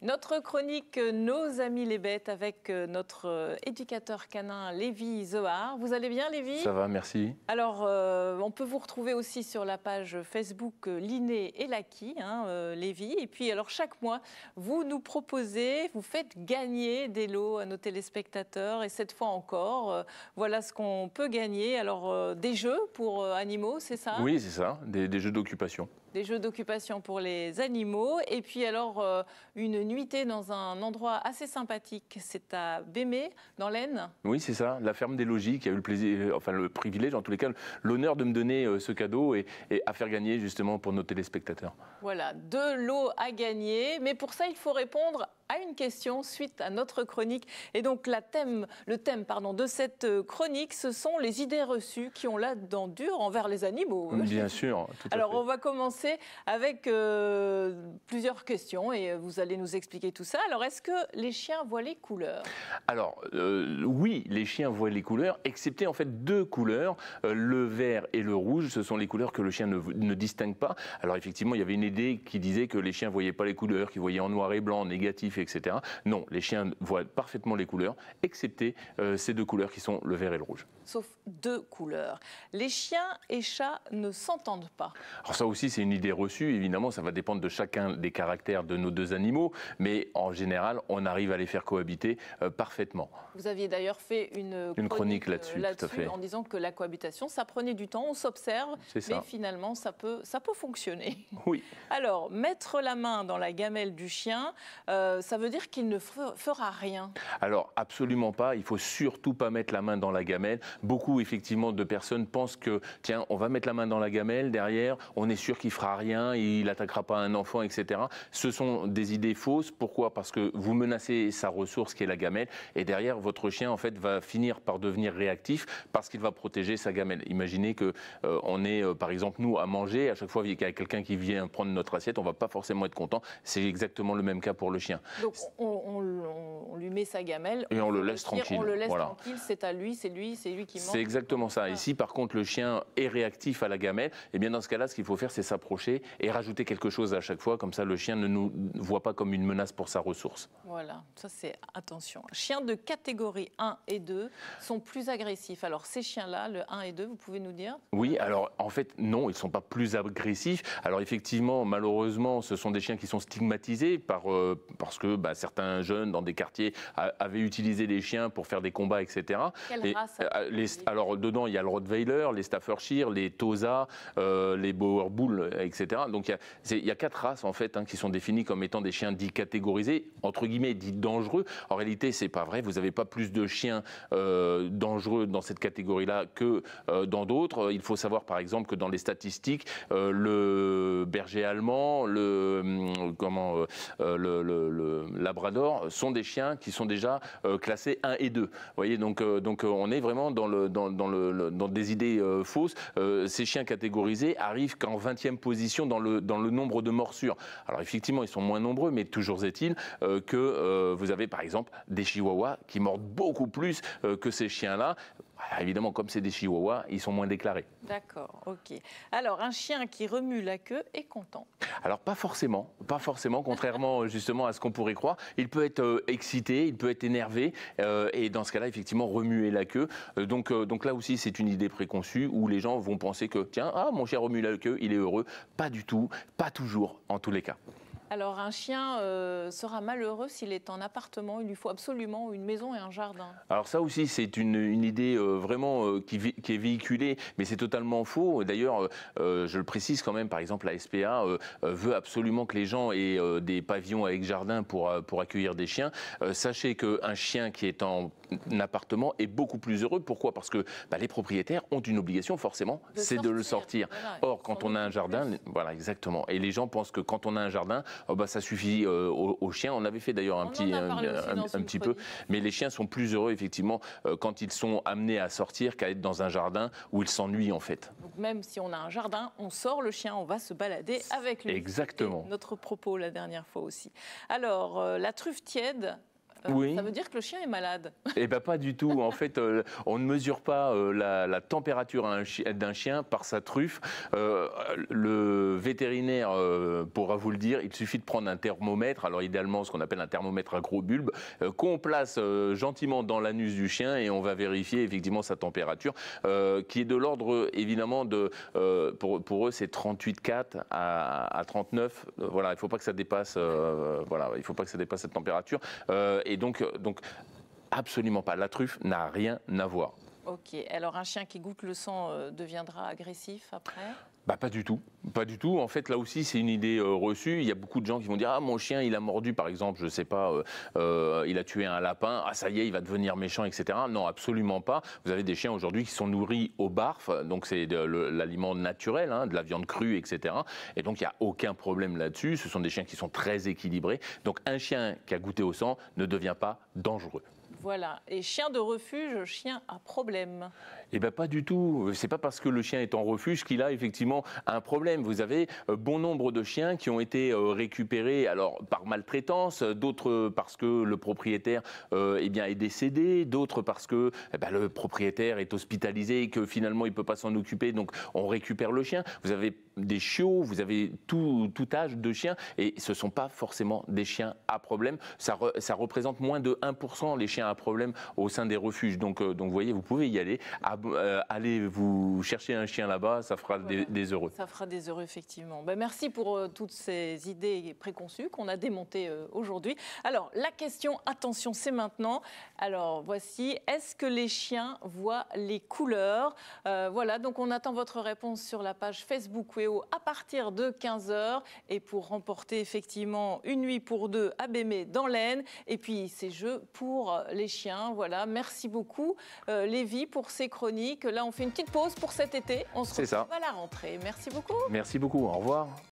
Notre chronique Nos amis les bêtes avec notre éducateur canin Lévi Zohar. Vous allez bien, Lévi? Ça va, merci. Alors, on peut vous retrouver aussi sur la page Facebook Linné et Laki, Lévi. Et puis, alors, chaque mois, vous nous proposez, vous faites gagner des lots à nos téléspectateurs. Et cette fois encore, voilà ce qu'on peut gagner. Alors, des jeux pour animaux, c'est ça? Oui, c'est ça, des jeux d'occupation. Des jeux d'occupation pour les animaux. Et puis alors, une nuitée dans un endroit assez sympathique. C'est à Bémé, dans l'Aisne. Oui, c'est ça, la ferme des logis qui a eu le plaisir, enfin le privilège, en tous les cas, l'honneur de me donner ce cadeau et à faire gagner justement pour nos téléspectateurs. Voilà, 2 lots à gagner. Mais pour ça, il faut répondre à une question suite à notre chronique. Et donc, le thème de cette chronique, ce sont les idées reçues qui ont la dent dure envers les animaux. Bien sûr, tout à Alors, fait. on va commencer avec plusieurs questions et vous allez nous expliquer tout ça. Alors, est-ce que les chiens voient les couleurs? Alors, oui, les chiens voient les couleurs, excepté en fait 2 couleurs, le vert et le rouge. Ce sont les couleurs que le chien ne distingue pas. Alors, effectivement, il y avait une idée qui disait que les chiens ne voyaient pas les couleurs, qu'ils voyaient en noir et blanc, en négatif, etc. Non, les chiens voient parfaitement les couleurs, excepté ces 2 couleurs qui sont le vert et le rouge. Sauf 2 couleurs. Les chiens et chats ne s'entendent pas. Alors ça aussi, c'est une idée reçue. Évidemment, ça va dépendre de chacun des caractères de nos 2 animaux, mais en général, on arrive à les faire cohabiter parfaitement. Vous aviez d'ailleurs fait une chronique là-dessus, tout à fait. En disant que la cohabitation, ça prenait du temps, on s'observe, mais finalement, ça peut fonctionner. Oui. Alors, mettre la main dans la gamelle du chien, ça veut dire qu'il ne fera rien? Alors, absolument pas. Il ne faut surtout pas mettre la main dans la gamelle. Beaucoup, effectivement, de personnes pensent que, tiens, on va mettre la main dans la gamelle, derrière, on est sûr qu'il ne fera rien, il n'attaquera pas un enfant, etc. Ce sont des idées fausses. Pourquoi? Parce que vous menacez sa ressource qui est la gamelle, et derrière, votre chien, en fait, va finir par devenir réactif parce qu'il va protéger sa gamelle. Imaginez que on est, par exemple, nous, à manger, à chaque fois qu'il y a quelqu'un qui vient prendre notre assiette, on ne va pas forcément être content. C'est exactement le même cas pour le chien. Donc, on lui met sa gamelle. Et on le laisse tranquille. On le laisse tranquille, c'est à lui, c'est lui qui mange. C'est exactement ça. Et si par contre le chien est réactif à la gamelle, eh bien dans ce cas-là, ce qu'il faut faire, c'est s'approcher et rajouter quelque chose à chaque fois. Comme ça, le chien ne nous voit pas comme une menace pour sa ressource. Voilà, ça c'est attention. Chiens de catégorie 1 et 2 sont plus agressifs. Alors ces chiens-là, le 1 et 2, vous pouvez nous dire? Oui, alors en fait, non, ils ne sont pas plus agressifs. Alors effectivement, malheureusement, ce sont des chiens qui sont stigmatisés parce que certains jeunes dans des quartiers avaient utilisé les chiens pour faire des combats, etc. Quelle race? Alors dedans, il y a le Rottweiler, les Staffordshire, les Tosa, les Boer Bull, etc. Donc il y a 4 races en fait qui sont définies comme étant des chiens dits catégorisés, entre guillemets dits dangereux. En réalité, c'est pas vrai. Vous n'avez pas plus de chiens dangereux dans cette catégorie-là que dans d'autres. Il faut savoir par exemple que dans les statistiques, le berger allemand, le Labrador sont des chiens qui sont déjà classés 1 et 2. Vous voyez, donc on est vraiment dans des idées fausses. Ces chiens catégorisés arrivent qu'en 20e position dans le nombre de morsures. Alors effectivement, ils sont moins nombreux, mais toujours est-il que vous avez par exemple des chihuahuas qui mordent beaucoup plus que ces chiens-là. Évidemment, comme c'est des chihuahuas, ils sont moins déclarés. D'accord, ok. Alors, un chien qui remue la queue est content? Alors, pas forcément, contrairement justement à ce qu'on pourrait croire. Il peut être excité, il peut être énervé, et dans ce cas-là, effectivement, remuer la queue. Donc là aussi, c'est une idée préconçue où les gens vont penser que, tiens, mon chien remue la queue, il est heureux. Pas du tout, pas toujours, en tous les cas. Alors, un chien sera malheureux s'il est en appartement. Il lui faut absolument une maison et un jardin. Alors ça aussi, c'est une idée vraiment qui est véhiculée, mais c'est totalement faux. D'ailleurs, je le précise quand même, par exemple, la SPA veut absolument que les gens aient des pavillons avec jardin pour accueillir des chiens. Sachez qu'un chien qui est en appartement est beaucoup plus heureux. Pourquoi? Parce que les propriétaires ont une obligation, forcément, c'est de le sortir. Voilà, or, quand on a un jardin, voilà, exactement. Et les gens pensent que quand on a un jardin, ça suffit aux chiens. On avait fait d'ailleurs un petit peu. Mais les chiens sont plus heureux, effectivement, quand ils sont amenés à sortir qu'à être dans un jardin où ils s'ennuient, en fait. Donc, même si on a un jardin, on sort le chien, on va se balader avec lui. Exactement. Et notre propos la dernière fois aussi. Alors, la truffe tiède, Oui. Ça veut dire que le chien est malade. Eh bien, pas du tout. En fait, on ne mesure pas la température d'un chien par sa truffe. Le vétérinaire pourra vous le dire. Il suffit de prendre un thermomètre, alors idéalement ce qu'on appelle un thermomètre à gros bulbe, qu'on place gentiment dans l'anus du chien et on va vérifier effectivement sa température, qui est de l'ordre évidemment de, pour eux c'est 38,4 à 39. Voilà, il ne faut pas que ça dépasse. Voilà, il faut pas que ça dépasse cette température. Et donc absolument pas. La truffe n'a rien à voir. Ok, alors un chien qui goûte le sang deviendra agressif après? Bah, pas du tout, pas du tout. En fait, là aussi, c'est une idée reçue. Il y a beaucoup de gens qui vont dire: ah, mon chien, il a mordu, par exemple, je sais pas, il a tué un lapin. Ah, ça y est, il va devenir méchant, etc. Non, absolument pas. Vous avez des chiens aujourd'hui qui sont nourris au barf, donc c'est l'aliment naturel, hein, de la viande crue, etc. Et donc, il n'y a aucun problème là-dessus. Ce sont des chiens qui sont très équilibrés. Donc, un chien qui a goûté au sang ne devient pas dangereux. Voilà. Et chien de refuge, chien à problème? Eh bien, pas du tout. C'est pas parce que le chien est en refuge qu'il a effectivement un problème. Vous avez bon nombre de chiens qui ont été récupérés alors par maltraitance, d'autres parce que le propriétaire eh bien, est décédé, d'autres parce que le propriétaire est hospitalisé et que finalement il ne peut pas s'en occuper, donc on récupère le chien. Vous avez des chiots, vous avez tout âge de chiens et ce ne sont pas forcément des chiens à problème. Ça représente moins de 1% les chiens à problème au sein des refuges. Donc vous voyez, vous pouvez y aller. Allez vous chercher un chien là-bas, ça fera des heureux. Ça fera des heureux, effectivement. Merci pour toutes ces idées préconçues qu'on a démontées aujourd'hui. Alors, la question, attention, c'est maintenant. Alors, voici, est-ce que les chiens voient les couleurs? Voilà, donc on attend votre réponse sur la page Facebook Wéo à partir de 15h. Et pour remporter, effectivement, une nuit pour deux à Bémé dans l'Aisne. Et puis, ces jeux pour les chiens. Voilà, merci beaucoup, Lévi, pour ces chroniques. Là, on fait une petite pause pour cet été. On se retrouve à la rentrée. Merci beaucoup. Merci beaucoup. Au revoir.